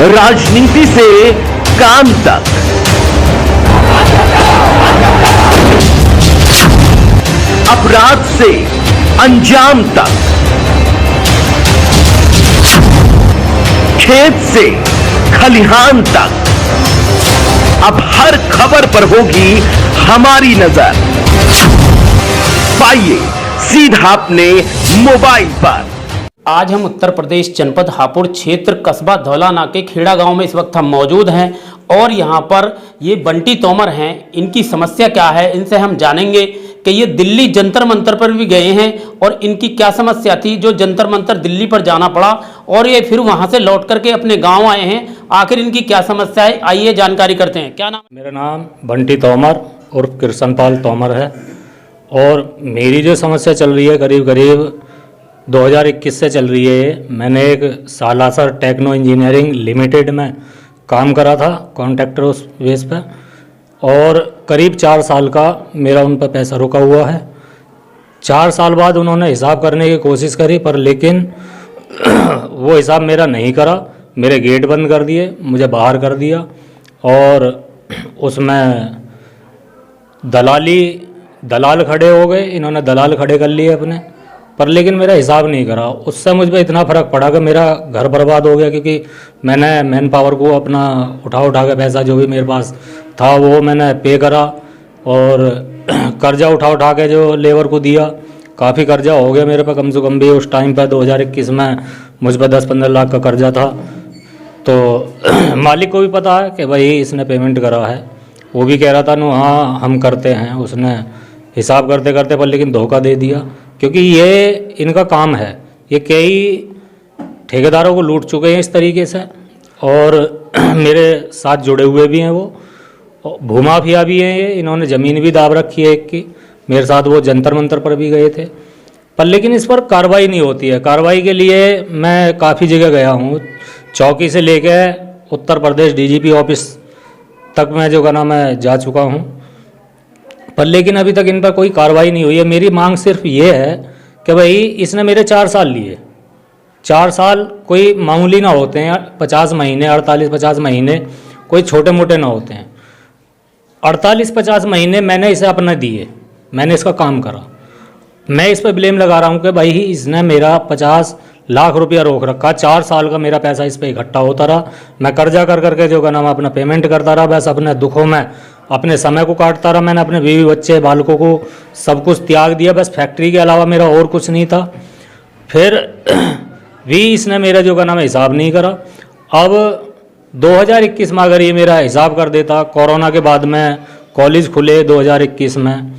राजनीति से काम तक, अपराध से अंजाम तक, खेत से खलिहान तक, अब हर खबर पर होगी हमारी नजर। पाइए सीधा अपने मोबाइल पर। आज हम उत्तर प्रदेश जनपद हापुड़ क्षेत्र कस्बा धौला नाके खेड़ा गांव में इस वक्त हम मौजूद हैं और यहां पर ये बंटी तोमर हैं। इनकी समस्या क्या है, इनसे हम जानेंगे कि ये दिल्ली जंतर मंतर पर भी गए हैं और इनकी क्या समस्या थी जो जंतर मंतर दिल्ली पर जाना पड़ा और ये फिर वहां से लौट करके अपने गांव आए हैं। आखिर इनकी क्या समस्या है, आइए जानकारी करते हैं। क्या नाम? मेरा नाम बंटी तोमर उर्फ कृष्णपाल तोमर है और मेरी जो समस्या चल रही है करीब करीब 2021 से चल रही है। मैंने एक सालासर टेक्नो इंजीनियरिंग लिमिटेड में काम करा था कॉन्ट्रैक्टर उस बेस पे और करीब 4 साल का मेरा उन पर पैसा रुका हुआ है। 4 साल बाद उन्होंने हिसाब करने की कोशिश करी पर लेकिन वो हिसाब मेरा नहीं करा। मेरे गेट बंद कर दिए, मुझे बाहर कर दिया और उसमें दलाल खड़े हो गए। इन्होंने दलाल खड़े कर लिए अपने, पर लेकिन मेरा हिसाब नहीं करा। उससे मुझ पर इतना फ़र्क पड़ा कि मेरा घर बर्बाद हो गया क्योंकि मैंने मैन पावर को अपना उठा के पैसा जो भी मेरे पास था वो मैंने पे करा और कर्जा उठा के जो लेबर को दिया। काफ़ी कर्जा हो गया मेरे पे, कम से कम भी उस टाइम पर 2021 में मुझ पर 10-15 लाख का कर्जा था। तो मालिक को भी पता है कि भाई इसने पेमेंट करा है। वो भी कह रहा था नो हाँ हम करते हैं। उसने हिसाब करते करते पर लेकिन धोखा दे दिया क्योंकि ये इनका काम है। ये कई ठेकेदारों को लूट चुके हैं इस तरीके से और मेरे साथ जुड़े हुए भी हैं। वो भूमाफिया भी हैं। ये इन्होंने ज़मीन भी दाब रखी है एक की। मेरे साथ वो जंतर मंतर पर भी गए थे पर लेकिन इस पर कार्रवाई नहीं होती है। कार्रवाई के लिए मैं काफ़ी जगह गया हूँ, चौकी से लेके उत्तर प्रदेश डीजीपी ऑफिस तक मैं जो कहना मैं जा चुका हूँ पर लेकिन अभी तक इन पर कोई कार्रवाई नहीं हुई है। मेरी मांग सिर्फ ये है कि भाई इसने मेरे 4 साल लिए। 4 साल कोई मामूली ना होते हैं। 50 महीने 48-50 महीने कोई छोटे मोटे ना होते हैं। 48-50 महीने मैंने इसे अपने दिए, मैंने इसका काम करा। मैं इस पर ब्लेम लगा रहा हूँ कि भाई इसने मेरा 50 लाख रुपया रोक रखा। 4 साल का मेरा पैसा इस पर इकट्ठा होता रहा। मैं कर्जा कर करके जो का नाम अपना पेमेंट करता रहा। बस अपने दुखों में अपने समय को काटता रहा। मैंने अपने बीवी बच्चे बालकों को सब कुछ त्याग दिया। बस फैक्ट्री के अलावा मेरा और कुछ नहीं था। फिर भी इसने मेरा जो का नाम हिसाब नहीं करा। अब 2021 में अगर ये मेरा हिसाब कर देता, कोरोना के बाद में कॉलेज खुले 2021 में,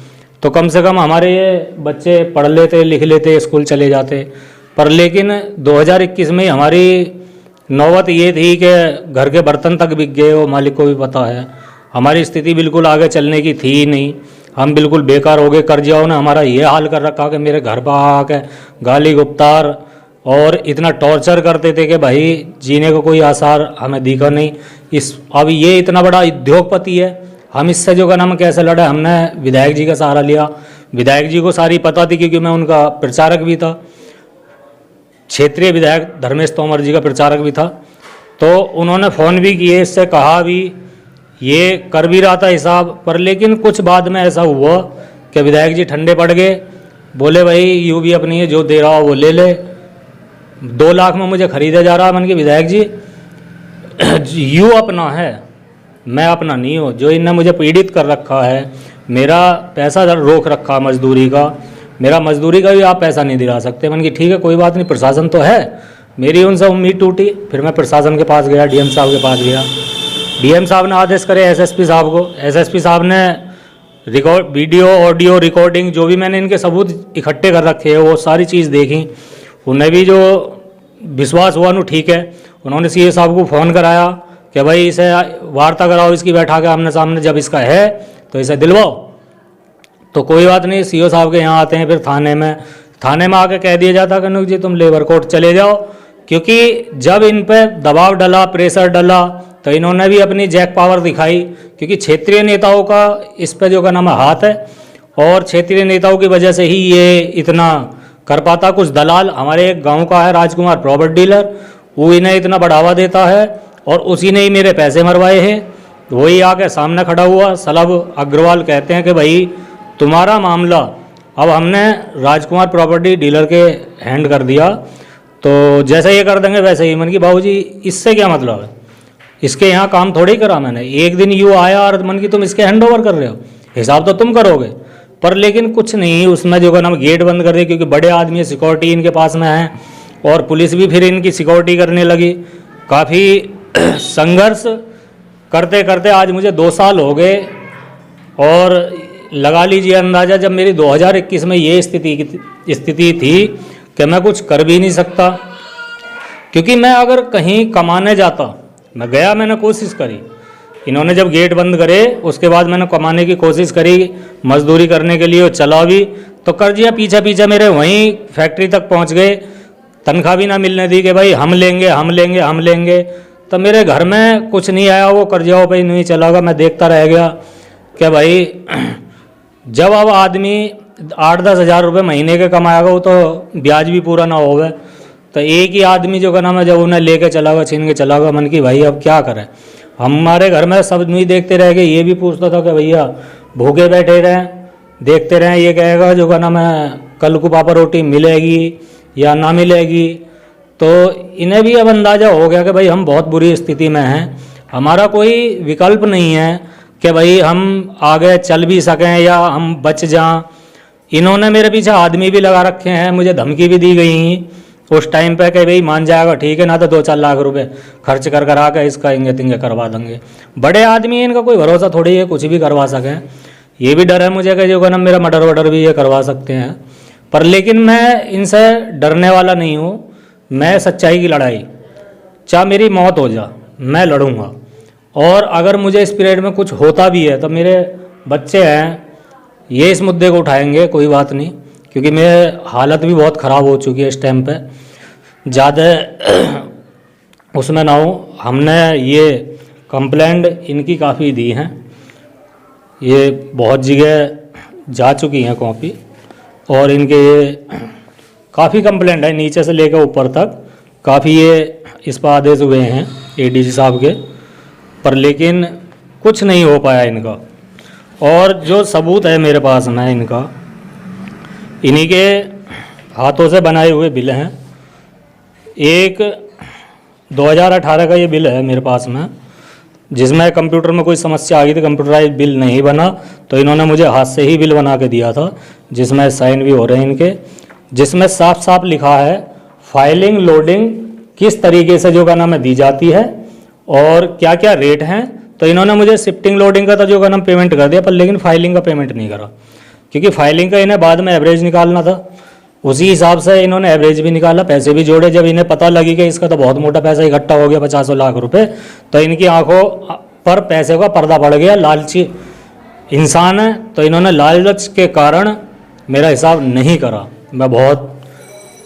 तो कम से कम हमारे ये बच्चे पढ़ लेते, लिख लेते, स्कूल चले जाते। पर लेकिन 2021 में हमारी नौबत ये थी कि घर के बर्तन तक बिक गए। वो मालिक को भी पता है। हमारी स्थिति बिल्कुल आगे चलने की थी ही नहीं। हम बिल्कुल बेकार हो गए। कर्जियाओं ने हमारा ये हाल कर रखा कि मेरे घर पर आके गाली गुप्तार और इतना टॉर्चर करते थे कि भाई जीने को कोई आसार हमें दिखा नहीं। अब ये इतना बड़ा उद्योगपति है, हम इससे जो का नाम कैसे लड़े। हमने विधायक जी का सहारा लिया। विधायक जी को सारी पता थी क्योंकि मैं उनका प्रचारक भी था। क्षेत्रीय विधायक धर्मेश तोमर जी का प्रचारक भी था। तो उन्होंने फ़ोन भी किए, इससे कहा भी, ये कर भी रहा था हिसाब पर लेकिन कुछ बाद में ऐसा हुआ कि विधायक जी ठंडे पड़ गए। बोले भाई यूँ भी अपनी है, जो दे रहा हो वो ले ले। 2 लाख में मुझे खरीदा जा रहा। मैंने कि विधायक जी यू अपना है, मैं अपना नहीं हूँ। जो इनने मुझे पीड़ित कर रखा है, मेरा पैसा रोक रखा मजदूरी का, मेरा मजदूरी का भी आप पैसा नहीं दिला सकते। मैंने कि ठीक है कोई बात नहीं, प्रशासन तो है। मेरी उनसे उम्मीद टूटी। फिर मैं प्रशासन के पास गया, डीएम साहब के पास गया। डीएम साहब ने आदेश करे एसएसपी साहब को। एसएसपी साहब ने वीडियो ऑडियो रिकॉर्डिंग जो भी मैंने इनके सबूत इकट्ठे कर रखे हैं वो सारी चीज़ देखी। उन्हें भी जो विश्वास हुआ नु ठीक है। उन्होंने सीए साहब को फ़ोन कराया कि भाई इसे वार्ता कराओ, इसकी बैठा के आमने सामने, जब इसका है तो इसे दिलवाओ। तो कोई बात नहीं, सीओ साहब के यहाँ आते हैं। फिर थाने में आके कह दिया जाता कि जी तुम लेबर कोर्ट चले जाओ क्योंकि जब इन पे दबाव डला, प्रेशर डला तो इन्होंने भी अपनी जैक पावर दिखाई क्योंकि क्षेत्रीय नेताओं का इस पे जो का नाम हाथ है और क्षेत्रीय नेताओं की वजह से ही ये इतना कर पाता। कुछ दलाल, हमारे एक गांव का है राजकुमार प्रॉपर्टी डीलर, वो इन्हें इतना बढ़ावा देता है और उसी ने ही मेरे पैसे मरवाए हैं। वही आके सामने खड़ा हुआ सलभ अग्रवाल, कहते हैं कि भाई तुम्हारा मामला अब हमने राजकुमार प्रॉपर्टी डीलर के हैंड कर दिया, तो जैसे ये कर देंगे वैसे ही। मन की बाबूजी इससे क्या मतलब है, इसके यहाँ काम थोड़ी करा मैंने। एक दिन यूँ आया और मन की तुम इसके हैंड ओवर कर रहे हो, हिसाब तो तुम करोगे। पर लेकिन कुछ नहीं, उसमें जो नाम गेट बंद कर दिया, क्योंकि बड़े आदमी सिक्योरिटी इनके पास में है और पुलिस भी फिर इनकी सिक्योरिटी करने लगी। काफ़ी संघर्ष करते करते आज मुझे 2 साल हो गए, और लगा लीजिए अंदाज़ा, जब मेरी 2021 में ये स्थिति थी कि मैं कुछ कर भी नहीं सकता। क्योंकि मैं अगर कहीं कमाने जाता, मैं गया, मैंने कोशिश करी, इन्होंने जब गेट बंद करे उसके बाद मैंने कमाने की कोशिश करी, मजदूरी करने के लिए, चला भी, तो कर्जिया पीछे पीछे मेरे वहीं फैक्ट्री तक पहुंच गए। तनख्वाह भी ना मिलने दी कि भाई हम लेंगे हम लेंगे हम लेंगे। तो मेरे घर में कुछ नहीं आया, वो कर्जियाओं पे ही नहीं चला गया। मैं देखता रह गया कि भाई जब अब आदमी 8-10 हज़ार रुपये महीने के कमाएगा, वो तो ब्याज भी पूरा ना होवे, तो एक ही आदमी जो का नाम है जब उन्हें लेके चला गया, छीन के चला गया। मन की भाई अब क्या करें। हमारे घर में सब नहीं देखते रह गए, ये भी पूछता था कि भैया भूखे बैठे रहें, देखते रहें, ये कहेगा जो का नाम है कल को पापा रोटी मिलेगी या ना मिलेगी। तो इन्हें भी अब अंदाज़ा हो गया कि भाई हम बहुत बुरी स्थिति में हैं, हमारा कोई विकल्प नहीं है कि भाई हम आगे चल भी सकें या हम बच जाएं। इन्होंने मेरे पीछे आदमी भी लगा रखे हैं, मुझे धमकी भी दी गई उस टाइम पे कि भाई मान जाएगा ठीक है, ना तो 2-4 लाख रुपए खर्च कर कर आकर इसका इंगे तिंगे करवा देंगे। बड़े आदमी, इनका कोई भरोसा थोड़ी है कुछ भी करवा सकें। ये भी डर है मुझे कि जो ना मेरा मर्डर वर्डर भी ये करवा सकते हैं। पर लेकिन मैं इनसे डरने वाला नहीं हूँ। मैं सच्चाई की लड़ाई, चाहे मेरी मौत हो जा, मैं लड़ूंगा। और अगर मुझे इस पीरियड में कुछ होता भी है तो मेरे बच्चे हैं, ये इस मुद्दे को उठाएंगे, कोई बात नहीं। क्योंकि मेरी हालत भी बहुत ख़राब हो चुकी है इस टाइम पे, ज़्यादा उसमें ना हो। हमने ये कंप्लेंट इनकी काफ़ी दी हैं, ये बहुत जगह जा चुकी हैं कॉपी, और इनके ये काफ़ी कंप्लेंट है नीचे से लेकर ऊपर तक, काफ़ी ये इस पर आदेश हुए हैं एडीसी साहब के, पर लेकिन कुछ नहीं हो पाया इनका। और जो सबूत है मेरे पास में इनका, इन्हीं के हाथों से बनाए हुए बिल हैं। एक 2018 का ये बिल है मेरे पास में, जिसमें कंप्यूटर में कोई समस्या आ गई थी, कंप्यूटराइज बिल नहीं बना, तो इन्होंने मुझे हाथ से ही बिल बना के दिया था, जिसमें साइन भी हो रहे हैं इनके, जिसमें साफ साफ लिखा है फाइलिंग लोडिंग किस तरीके से जो का नाम है दी जाती है और क्या क्या रेट हैं। तो इन्होंने मुझे शिफ्टिंग लोडिंग का तो जो का नाम पेमेंट कर दिया, पर लेकिन फाइलिंग का पेमेंट नहीं करा, क्योंकि फाइलिंग का इन्हें बाद में एवरेज निकालना था। उसी हिसाब से इन्होंने एवरेज भी निकाला, पैसे भी जोड़े। जब इन्हें पता लगी कि इसका तो बहुत मोटा पैसा इकट्ठा हो गया 50 लाख रुपए, तो इनकी आंखों पर पैसे का पर्दा पड़ गया। लालची इंसान है, तो इन्होंने लालच के कारण मेरा हिसाब नहीं करा। मैं बहुत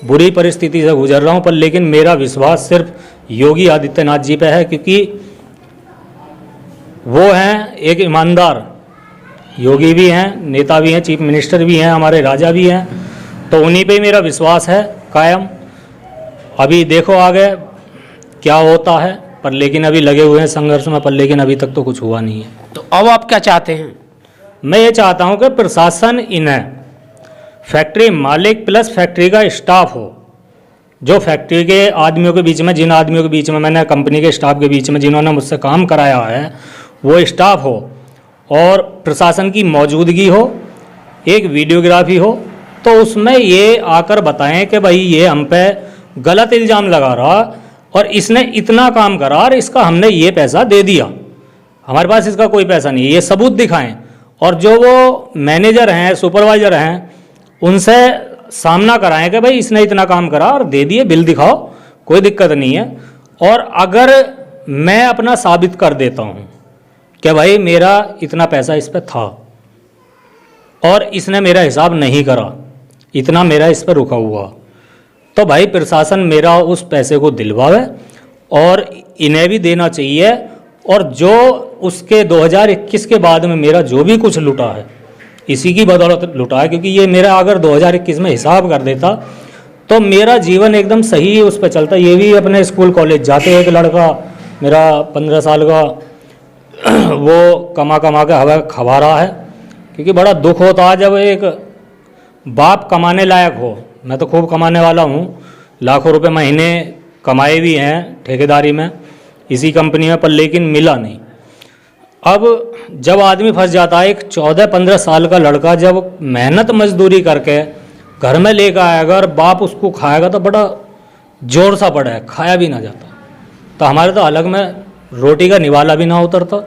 बुरी परिस्थिति से गुजर रहा हूँ, पर लेकिन मेरा विश्वास सिर्फ योगी आदित्यनाथ जी पे है, क्योंकि वो हैं एक ईमानदार योगी भी हैं, नेता भी हैं, चीफ मिनिस्टर भी हैं, हमारे राजा भी हैं, तो उन्हीं पे ही मेरा विश्वास है कायम। अभी देखो आगे क्या होता है, पर लेकिन अभी लगे हुए हैं संघर्ष में, पर लेकिन अभी तक तो कुछ हुआ नहीं है। तो अब आप क्या चाहते हैं? मैं ये चाहता हूँ कि प्रशासन इन्हें, फैक्ट्री मालिक प्लस फैक्ट्री का स्टाफ हो, जो फैक्ट्री के आदमियों के बीच में, जिन आदमियों के बीच में, मैंने कंपनी के स्टाफ के बीच में जिन्होंने मुझसे काम कराया है, वो स्टाफ हो और प्रशासन की मौजूदगी हो, एक वीडियोग्राफी हो, तो उसमें ये आकर बताएं कि भाई ये हम पे गलत इल्ज़ाम लगा रहा और इसने इतना काम करा और इसका हमने ये पैसा दे दिया, हमारे पास इसका कोई पैसा नहीं है, ये सबूत दिखाएं। और जो वो मैनेजर हैं, सुपरवाइजर हैं, उनसे सामना कराएं कि भाई इसने इतना काम करा और दे दिए, बिल दिखाओ, कोई दिक्कत नहीं है। और अगर मैं अपना साबित कर देता हूँ कि भाई मेरा इतना पैसा इस पर था और इसने मेरा हिसाब नहीं करा, इतना मेरा इस पर रुका हुआ, तो भाई प्रशासन मेरा उस पैसे को दिलवावे और इन्हें भी देना चाहिए। और जो उसके 2021 के बाद में मेरा जो भी कुछ लुटा है, इसी की बदौलत लुटा है, क्योंकि ये मेरा अगर 2021 में हिसाब कर देता तो मेरा जीवन एकदम सही उस पर चलता। ये भी अपने स्कूल कॉलेज जाते, एक लड़का मेरा 15 साल का वो कमा कमा के हवा खवा रहा है। क्योंकि बड़ा दुख होता है जब एक बाप कमाने लायक हो। मैं तो खूब कमाने वाला हूँ, लाखों रुपए महीने कमाए भी हैं ठेकेदारी में इसी कंपनी में, पर लेकिन मिला नहीं। अब जब आदमी फंस जाता है, एक 14-15 साल का लड़का जब मेहनत मजदूरी करके घर में लेकर आएगा और बाप उसको खाएगा तो बड़ा जोर सा पड़ा है, खाया भी ना जाता। तो हमारे तो अलग में रोटी का निवाला भी ना उतरता।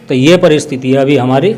तो ये परिस्थिति है अभी हमारी।